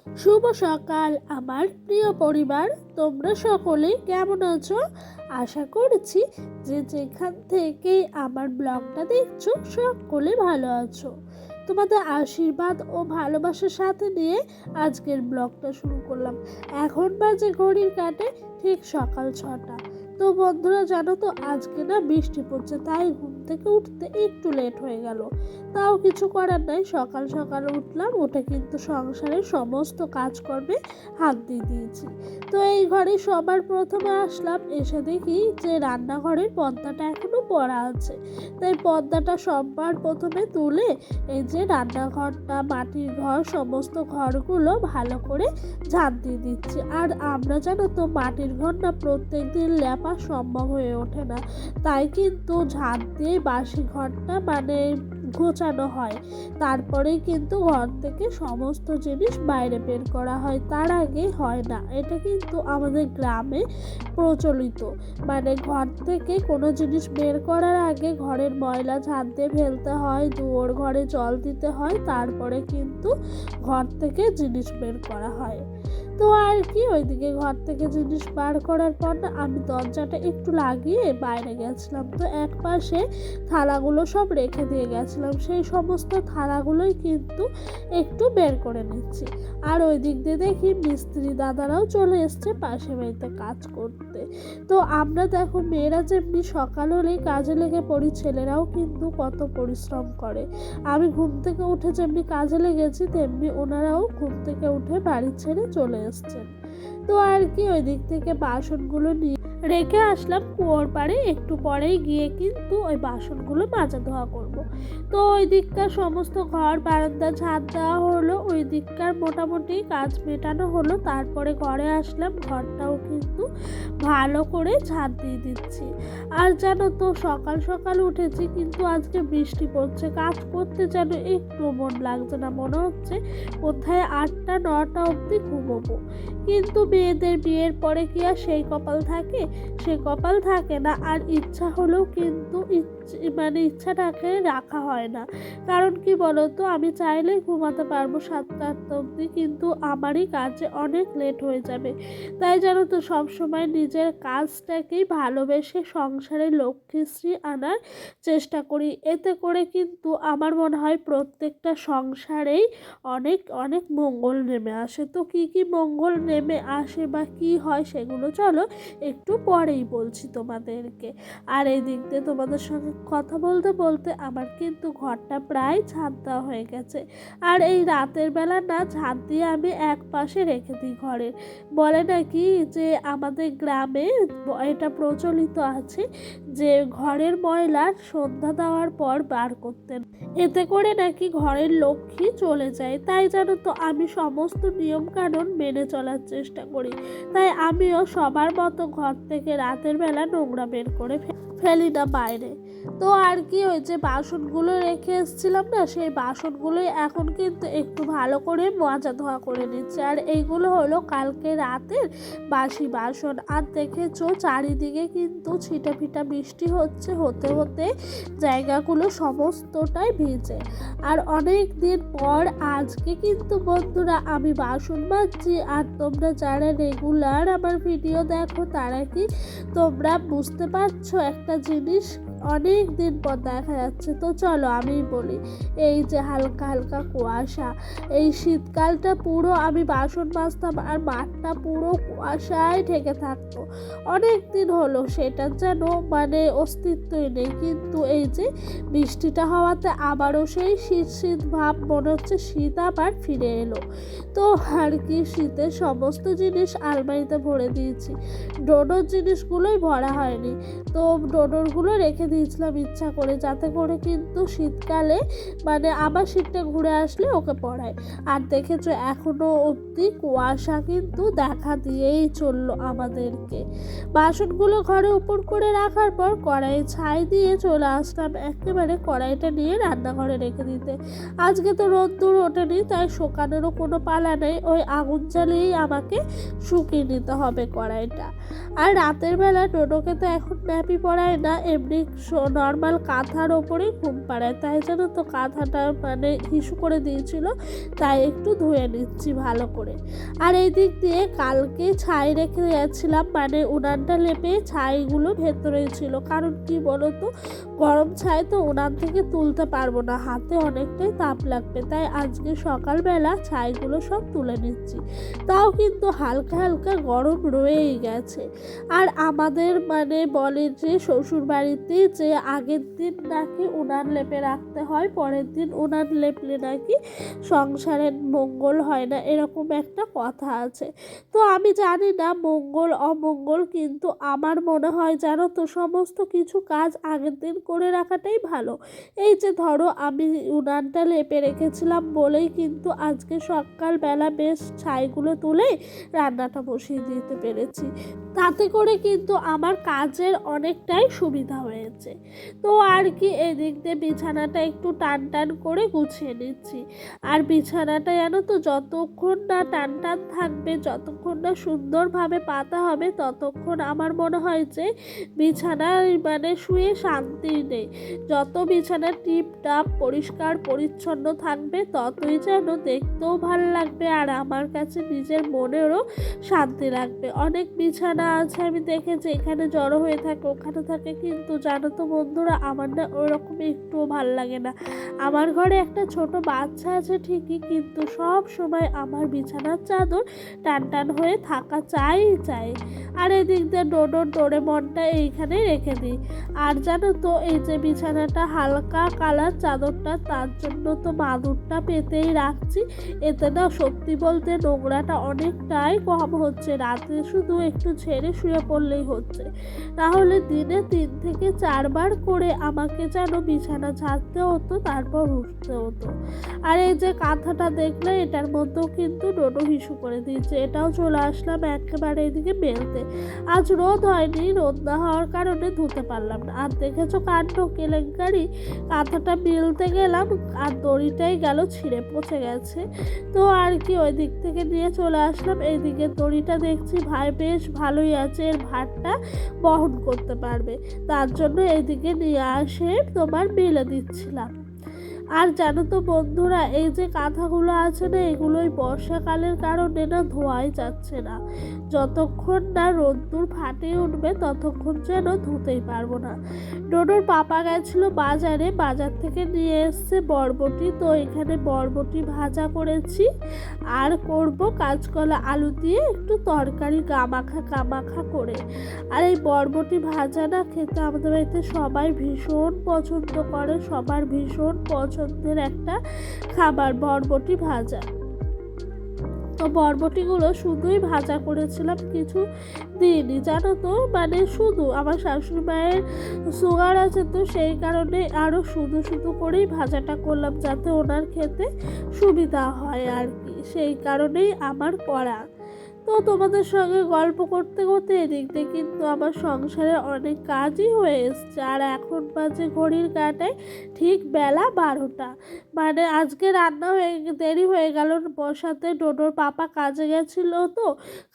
শুভ সকাল আমার প্রিয় পরিবার, তোমরা সকলেই কেমন আছো? আশা করছি যে যেখান থেকে আমার ব্লগটা দেখছো সকলে ভালো আছো। তোমাদের আশীর্বাদ ও ভালোবাসার সাথে নিয়ে আজকের ব্লগটা শুরু করলাম। এখন বাজে ঘড়ির কাঁটে ঠিক সকাল 6টা। তো বন্ধুরা, জানো তো আজকে না বৃষ্টি পড়ছে, তাই ঘুম থেকে উঠতে একটু লেট হয়ে গেল। তাও কিছু করার নাই, সকাল সকাল উঠলাম, উঠে কিন্তু সংসারের সমস্ত কাজকর্মে হাত দিয়ে দিয়েছি। তো এই ঘরে সবার প্রথমে আসলাম, এসে দেখি যে রান্নাঘরের পর্দাটা এখনো পড়া আছে। তাই পর্দাটা সবার প্রথমে তুলে এই যে রান্নাঘরটা, মাটির ঘর, সমস্ত ঘরগুলো ভালো করে ঝাঁট দিয়ে দিচ্ছি। আর আমরা জানো তো মাটির ঘর না প্রত্যেক দিন লেপা সম্ভব হয়ে ওঠে না, তাই কিন্তু ঝাঁট দিয়ে বাসি ঘরটা গোছানো হয়। তারপরেই কিন্তু ঘর থেকে সমস্ত জিনিস বাইরে বের করা হয়, তার আগে হয় না। এটা কিন্তু আমাদের গ্রামে প্রচলিত, ঘর থেকে কোনো জিনিস বের করার আগে ঘরের ময়লা ঝাঁট দিয়ে ফেলতে হয়, দুয়ার ঘরে জল দিতে হয়, তারপরে কিন্তু ঘর থেকে জিনিস বের করা হয়। তো আর কি, ওইদিকে ঘর থেকে জিনিস বার করার পর না আমি দরজাটা একটু লাগিয়ে বাইরে গেছিলাম। তো এক পাশে থালাগুলো সব রেখে দিয়ে গেছিলাম, সেই সমস্ত থালাগুলোই কিন্তু একটু বের করে নিচ্ছি। আর ওই দিক দিয়ে দেখি মিস্ত্রি দাদারাও চলে এসছে পাশে বাড়িতে কাজ করতে। তো আমরা দেখো মেয়েরা যেমনি সকাল হলেই কাজে লেগে পড়ি, ছেলেরাও কিন্তু কত পরিশ্রম করে। আমি ঘুম থেকে উঠে যেমনি কাজে লেগেছি, তেমনি ওনারাও ঘুম থেকে উঠে বাড়ি ছেড়ে চলে এসছেন। তো আর কি, ওই দিক থেকে বাসনগুলো নিয়ে রেখে আসলাম কুয়োর পাড়ে। একটু পরেই গিয়ে কিন্তু ওই বাসনগুলো মাজা ধোয়া করব। তো ওই দিককার সমস্ত ঘর বারান্দা ঝাঁট দেওয়া হলো, ওই দিককার মোটামুটি কাজ মেটানো হলো। তারপরে ঘরে আসলাম, ঘরটাও কিন্তু ভালো করে ঝাঁট দিয়ে দিচ্ছি। আর জানো তো সকাল সকাল উঠেছি, কিন্তু আজকে বৃষ্টি পড়ছে, কাজ করতে যেন একটু মন লাগছে না, মনে হচ্ছে কোথায় 8টা 9টা অবধি ঘুমোবো। কিন্তু মেয়েদের বিয়ের পরে কি আর সেই কপাল থাকে? সে কপাল থাকে না। আর ইচ্ছা হলেও কিন্তু ইচ্ছাটাকে রাখা হয় না। কারণ কি বলতো, আমি চাইলেই ঘুমাতে পারবো 7টা 8টা অবধি, কিন্তু আমারই কাজে অনেক লেট হয়ে যাবে। তাই জানো তো সবসময় নিজের কাজটাকেই ভালোবেসে সংসারে লক্ষ্মীশ্রী আনার চেষ্টা করি। এতে করে কিন্তু আমার মনে হয় প্রত্যেকটা সংসারেই অনেক অনেক মঙ্গল নেমে আসে। তো কি কি মঙ্গল নেমে আসে বা কি হয় সেগুলো চলো একটু পরেই বলছি তোমাদেরকে। আর এই দিক দিয়ে তোমাদের সঙ্গে কথা বলতে বলতে আমার কিন্তু ঘরটা প্রায় ঝাঁট দেওয়া হয়ে গেছে। আর এই রাতের বেলা না ঝাঁট দিয়ে আমি এক পাশে রেখে দিই ঘরের। বলে নাকি যে আমাদের গ্রামে এটা প্রচলিত আছে যে ঘরের ময়লা সন্ধ্যা দেওয়ার পর বার করতেন, এতে করে নাকি ঘরের লক্ষ্মী চলে যায়। তাই জানো তো আমি সমস্ত নিয়ম কানুন মেনে চলার চেষ্টা করি। তাই আমিও সবার মতো ঘর থেকে রাতের বেলা নোংরা বের করে ফেলি না বাইরে। তো আর কি, ওই যে বাসনগুলো রেখে এসেছিলাম না, সেই বাসনগুলোই এখন কিন্তু একটু ভালো করে মাজা ধোয়া করে নিচ্ছে। আর এইগুলো হলো কালকে রাতের বাসি বাসন। আর দেখেছো চারিদিকে কিন্তু ছিটা ফিটা বৃষ্টি হচ্ছে, হতে হতে জায়গাগুলো সমস্তটাই ভিজে। আর অনেক দিন পর আজকে কিন্তু বন্ধুরা আমি বাসন মাজছি। আর তোমরা যারা রেগুলার আমার ভিডিও দেখো তারা কি তোমরা বুঝতে পারছো একটা জিনিস অনেক দিন পর দেখা যাচ্ছে? তো চলো আমি বলি, এই যে হালকা হালকা কুয়াশা, এই শীতকালটা পুরো আমি বাসন মাজতাম আর মাঠটা পুরো কুয়াশায় ঢেকে থাকতো। অনেক দিন হলো সেটার যেন অস্তিত্বই নেই। কিন্তু এই যে বৃষ্টিটা হওয়াতে আবারও সেই শীত শীত ভাব, মনে হচ্ছে শীত আবার ফিরে এলো। তো আর কি, শীতের সমস্ত জিনিস আলমারিতে ভরে দিয়েছি, ডোডোর জিনিসগুলোই ভরা হয়নি। তো ডোডোরগুলো রেখে দিয়েছিলাম ইচ্ছা করে, যাতে করে কিন্তু শীতকালে আবার শীতটা ঘুরে আসলে ওকে পড়ায়। আর দেখেছো এখনো অবধি কুয়াশা কিন্তু দেখা দিয়েই চললো আমাদেরকে। বাসনগুলো ঘরে উপর করে রাখার পর কড়াই ছাই দিয়ে চলে আসলাম একেবারে কড়াইটা নিয়ে রান্নাঘরে রেখে দিতে। আজকে তো রোদ্দুর ওঠেনি, তাই শুকানোরও কোনো পালা নেই, ওই আগুন জ্বালিয়েই আমাকে শুকিয়ে নিতে হবে কড়াইটা। আর রাতের বেলা ডোডোকে তো এখন ন্যাপি পরায় না, এমনি নর্মাল কাঁথার ওপরে ঘুম পাড়ায়, তাই জন্য তো কাঁথাটা মানে হিসু করে দিয়েছিল, তাই একটু ধুয়ে নিচ্ছি ভালো করে। আর এই দিক দিয়ে কালকে ছাই রেখে গেছিলাম, মানে উনানটা লেপে ছাইগুলো ভেতরেই ছিল, কারণ কি বলতো গরম ছাই তো উনান থেকে তুলতে পারবো না, হাতে অনেকটাই তাপ লাগবে, তাই আজকে সকালবেলা ছাইগুলো সব তুলে নিচ্ছি। তাও কিন্তু হালকা হালকা গরম রয়েই গেছে। আর আমাদের মানে বলে যে শ্বশুর বাড়িতে যে আগের দিন নাকি উনান লেপে রাখতে হয়, পরের দিন উনান লেপলে নাকি সংসারের মঙ্গল হয় না, এরকম একটা কথা আছে। তো আমি জানি না মঙ্গল অমঙ্গল, কিন্তু আমার মনে হয় জানো তো সমস্ত কিছু কাজ আগের দিন করে রাখাটাই ভালো। এই যে ধরো আমি উনানটা লেপে রেখেছিলাম বলেই কিন্তু আজকে সকালবেলা বেশ ছাইগুলো তুলে রান্নাটা বসিয়ে দিতে পেরেছি, তাতে করে কিন্তু আমার কাজের অনেকটাই সুবিধা হয়েছে। তো আর কি এদিক দিয়ে বিছানাটা একটু টান টান করে গুছিয়ে নিচ্ছি। আর বিছানাটা জানো তো যতক্ষণ না টান টান থাকবে, যতক্ষণ না সুন্দরভাবে পাতা হবে, ততক্ষণ আমার মনে হয় যে বিছানায় মানে শুয়ে শান্তি নেই। যত বিছানা টিপটাপ পরিষ্কার পরিচ্ছন্ন থাকবে ততই যেন দেখতেও ভালো লাগবে, আর আমার কাছে নিজের মনেরও শান্তি লাগবে। অনেক বিছানা আছে আমি দেখেছি এখানে জড়ো হয়ে থাকে ওখানে থাকে, কিন্তু জানো তো বন্ধুরা আমার না ওরকম একটুও ভালো লাগে না। আমার ঘরে একটা ছোট বাচ্চা আছে ঠিকই, কিন্তু সব সময় আমার বিছানার চাদর টান টান হয়ে থাকা চাই। আর এদিক দিয়ে ডোরেমনটা এইখানে রেখে দিই। আর জানো তো এই যে বিছানাটা হালকা কালার চাদরটা, তার জন্য তো মাদুরটা পেতেই রাখছি। এতে না সত্যি বলতে নোংরাটা অনেকটাই কম হচ্ছে, রাতে শুধু একটু ছেড়ে শুয়ে পড়লেই হচ্ছে, তাহলে দিনে 3 থেকে 4 বার করে আমাকে যেন বিছানা ঝাড়তে হতো, তারপর উঠতে হতো। আর এই যে কাঁথাটা দেখলে এটার মধ্যেও কিন্তু ডোডো হিসু করে দিয়েছে, এটাও চলে আসলাম একেবারে এদিকে মেলতে। আজ রোদ হয়নি, রোদ না হওয়ার কারণে ধুতে পারলাম না। আর দেখেছো কাণ্ড কেলেঙ্কারি, কাঁথাটা মেলতে গেলাম আর দড়িটাই গেল ছিঁড়ে পচে গেছে। তো আর কি ওই দিক থেকে নিয়ে চলে আসলাম, এইদিকে দড়িটা দেখছি ভাই বেশ ভালোই আছে, এর ভারটা বহন করতে পারবে, তার জন্য এইদিকে নিয়ে আসে তোমার মেলে দিচ্ছিলাম। আর জানো তো বন্ধুরা এই যে কাঁথাগুলো আছে না, এগুলোই বর্ষাকালের কারণে না ধোয়াই যাচ্ছে না, যতক্ষণ না রোদ্দুর ফাটিয়ে উঠবে ততক্ষণ যেন ধুতেই পারবো না। ডোডোর পাপা গেছিলো বাজারে, বাজার থেকে নিয়ে এসছে বরবটি, তো এখানে বরবটি ভাজা করেছি আর করব কাঁচকলা আলু দিয়ে একটু তরকারি কামাখা করে। আর এই বরবটি ভাজা না খেতে আমাদের বাড়িতে সবাই ভীষণ পছন্দ করে, সবার ভীষণ পছন্দের একটা খাবার বরবটি ভাজা। তো বরবটিগুলো শুধুই ভাজা করেছিলাম, কিছু দিইনি জানো তো, মানে শুধু আমার শাশুড়ি মায়ের সুগার আছে তো সেই কারণে আরও শুধু করেই ভাজাটা করলাম, যাতে ওনার খেতে সুবিধা হয় আর কি, সেই কারণেই আমার করা। তো তোমাদের সঙ্গে গল্প করতে করতে এদিক দিয়ে কিন্তু আমার সংসারে অনেক কাজই হয়ে এসছে। আর এখন বাজে ঘড়ির কাঁটায় ঠিক বেলা 12টা, মানে আজকে রান্না দেরি হয়ে গেল বসাতে। ডোডোর পাপা কাজে গেছিলো, তো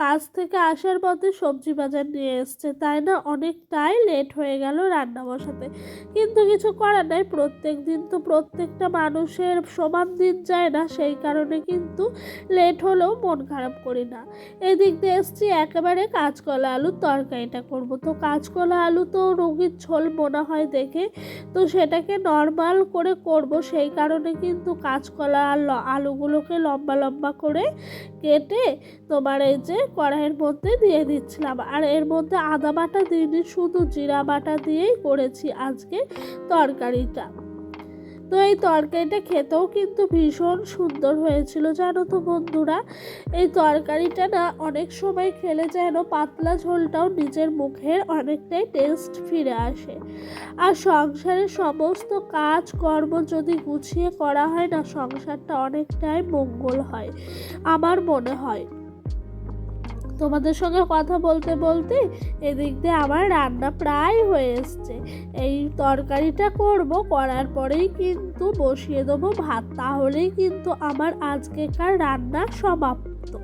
কাজ থেকে আসার পথে সবজি বাজার নিয়ে এসছে, তাই না অনেকটাই লেট হয়ে গেল রান্না বসাতে। কিন্তু কিছু করার নাই, প্রত্যেক দিন তো প্রত্যেকটা মানুষের সমান দিন যায় না, সেই কারণে কিন্তু লেট হলেও মন খারাপ করি না। এদিক দিয়ে এসছি একেবারে কাঁচকলা আলুর তরকারিটা করব। তো কাঁচকলা আলু তো রোগীর ঝোল মনে হয় দেখে, তো সেটাকে নর্মাল করে করব, সেই কারণে কিন্তু কাঁচকলা আর আলুগুলোকে লম্বা লম্বা করে কেটে তোমার এই যে কড়াইয়ের মধ্যে দিয়ে দিচ্ছিলাম। আর এর মধ্যে আদা বাটা দিইনি, শুধু জিরা বাটা দিয়েই করেছি আজকে তরকারিটা। তো এই তরকারিটা খেতেও কিন্তু ভীষণ সুন্দর হয়েছিল জানো তো বন্ধুরা। এই তরকারিটা না অনেক সময় খেলে যেন পাতলা ঝোলটাও নিজের মুখের অনেকটাই টেস্ট ফিরে আসে। আর সংসারের সমস্ত কাজ কর্ম যদি গুছিয়ে করা হয় না, সংসারটা অনেকটাই মঙ্গল হয় আমার মনে হয়। তোমাদের সঙ্গে কথা বলতে বলতে এদিক দিয়ে আমার রান্না প্রায় হয়ে এসছে। এই তরকারিটা করার পরেই কিন্তু বসিয়ে দেবো ভাত, তাহলেই কিন্তু আমার আজকেকার রান্না সমাপ্ত। লাগতো।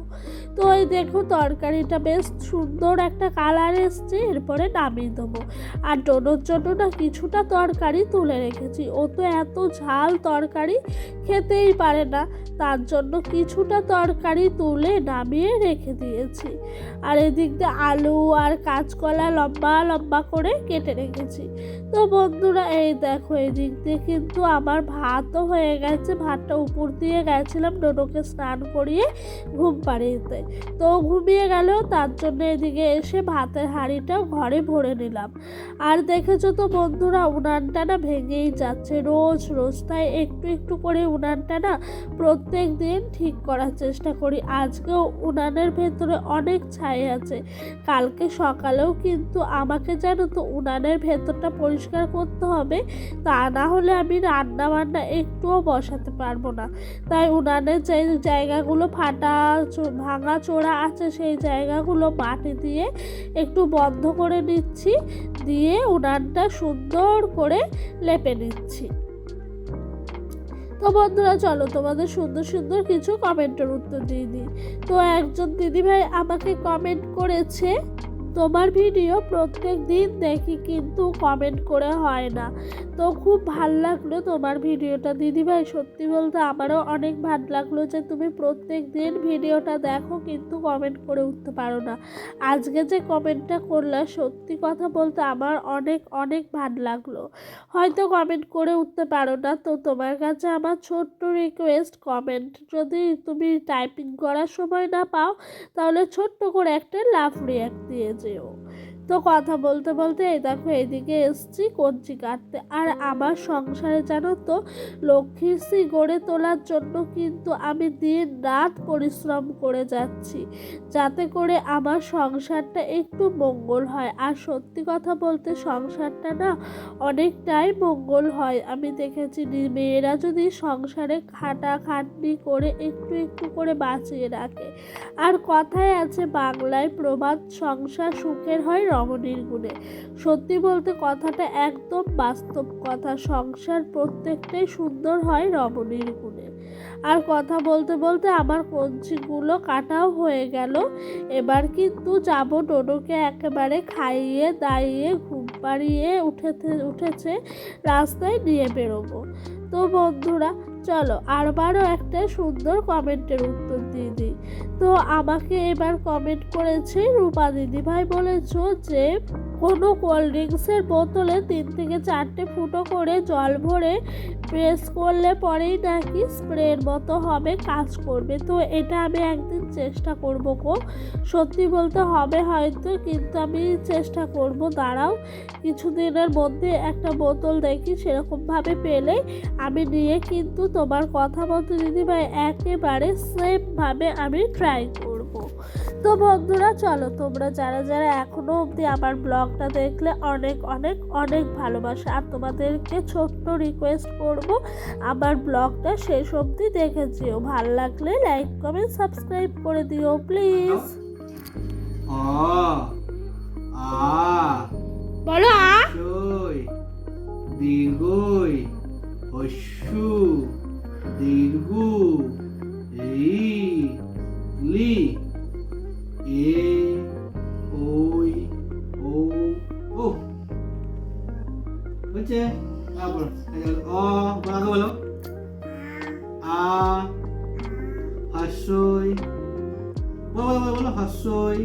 তো ওই দেখো তরকারিটা বেশ সুন্দর একটা কালার এসছে, এরপরে নামিয়ে দেবো। আর ডোনোর জন্য না কিছুটা তরকারি তুলে রেখেছি, ও তো এত ঝাল তরকারি খেতেই পারে না, তার জন্য কিছুটা তরকারি তুলে নামিয়ে রেখে দিয়েছি। আর এদিক দিয়ে আলু আর কাঁচকলা লম্বা লম্বা করে কেটে রেখেছি। তো বন্ধুরা এই দেখো এদিক দিয়ে কিন্তু আমার ভাতও হয়ে গেছে, ভাতটা উপর দিয়ে গেছিলাম ডোনোকে স্নান করিয়ে ঘুম পাড়িয়েতে, তো ঘুমিয়ে গেল, তার জন্য এদিকে এসে ভাতের হাঁড়িটাও ঘরে ভরে নিলাম। আর দেখেছো তো বন্ধুরা উনানটা না ভেঙেই যাচ্ছে রোজ রোজ, তাই একটু একটু করে উনানটা না প্রত্যেক দিন ঠিক করার চেষ্টা করি। আজকেও উনানের ভেতরে অনেক ছাই আছে, কালকে সকালেও কিন্তু আমাকে জানো তো উনানের ভেতরটা পরিষ্কার করতে হবে, তা না হলে আমি রান্না বান্না একটুও বসাতে পারবো না। তাই উনানের যে জায়গাগুলো ফাটা ভাঙা চোরা আছে সেই জায়গাগুলো মাটি দিয়ে একটু বন্ধ করে নিচ্ছি, দিয়ে উনানটা সুন্দর করে লেপে নিচ্ছি। তো বন্ধুরা চলো তোমাদের সুন্দর সুন্দর কিছু কমেন্টের উত্তর দিয়ে দিই। তো একজন দিদিভাই আমাকে কমেন্ট করেছে, তোমার ভিডিও প্রত্যেক দিন দেখি কিন্তু কমেন্ট করে হয় না। তো খুব ভাল লাগলো তোমার ভিডিওটা দিদিভাই, সত্যি বলতে আমারও অনেক ভালো লাগলো যে তুমি প্রত্যেক দিন ভিডিওটা দেখো কিন্তু কমেন্ট করে উঠতে পারো না। আজকে যে কমেন্টটা করলে সত্যি কথা বলতে আমার অনেক অনেক ভালো লাগলো। হয়তো কমেন্ট করে উঠতে পারো না, তো তোমার কাছে আমার ছোট্ট রিকোয়েস্ট, কমেন্ট যদি তুমি টাইপিং করার সময় না পাও তাহলে ছোট্ট করে একটা লাভ রিয়াক্ট দিয়ে যেও। তো কথা বলতে বলতে এই দেখো এদিকে এসছি কঞ্চি কাটতে। আর আমার সংসারে জানো তো লক্ষ্মীশ্রী গড়ে তোলার জন্য কিন্তু আমি দিন রাত পরিশ্রম করে যাচ্ছি, যাতে করে আমার সংসারটা একটু মঙ্গল হয়। আর সত্যি কথা বলতে সংসারটা না অনেকটাই মঙ্গল হয়। আমি দেখেছি মেয়েরা যদি সংসারে খাটাখাটনি করে একটু একটু করে বাঁচিয়ে রাখে। আর কথায় আছে বাংলায় প্রবাদ, সংসার সুখের হয় রমণীর গুণে। সত্যি বলতে কথাটা একদম বাস্তব কথা, সংসার প্রত্যেকটাই সুন্দর হয় রমণীর গুণে। আর কথা বলতে বলতে আমার কঞ্চিগুলো কাটাও হয়ে গেল, এবার কিন্তু যাব ডোডোকে একেবারে খাইয়ে দাইয়ে ঘুম পাড়িয়ে উঠেছে রাস্তায় নিয়ে বেরোবো। তো বন্ধুরা চলো আরবারও একটা সুন্দর কমেন্টের উত্তর দিয়ে দিই। তো আমাকে এবার কমেন্ট করেছে রূপা দিদিভাই, বলেছো যে কোনো কোল্ড ড্রিঙ্কসের বোতলে 3 থেকে 4টে ফুটো করে জল ভরে প্রেস করলে পরেই নাকি স্প্রের মতো হবে, কাজ করবে। তো এটা আমি একদিন চেষ্টা করবো গো, সত্যি বলতে হবে হয়তো, কিন্তু আমি চেষ্টা করব, দাঁড়াও কিছুদিনের মধ্যে একটা বোতল দেখি সেরকমভাবে পেলে আমি নিয়ে কিন্তু তোমার কথা মতো দিদিভাই একেবারে সেমভাবে আমি ট্রাই করব। তো বন্ধুরা চলো তোমরা যারা যারা এখনো অবধি আমার ব্লগটা দেখলে অনেক অনেক অনেক ভালোবাসা, আর তোমাদেরকে ছোট্ট রিকোয়েস্ট করব আমার ব্লগটা শেষ অবধি দেখে যেও, ভালো লাগলে লাইক কমেন্ট সাবস্ক্রাইব করে দিও প্লিজ। বলো দীর্ঘই হস্যু দীর্ঘ লি এ ওই ও ও হচ্ছে তারপর বলো আ হাস্যই বলো হাস্যই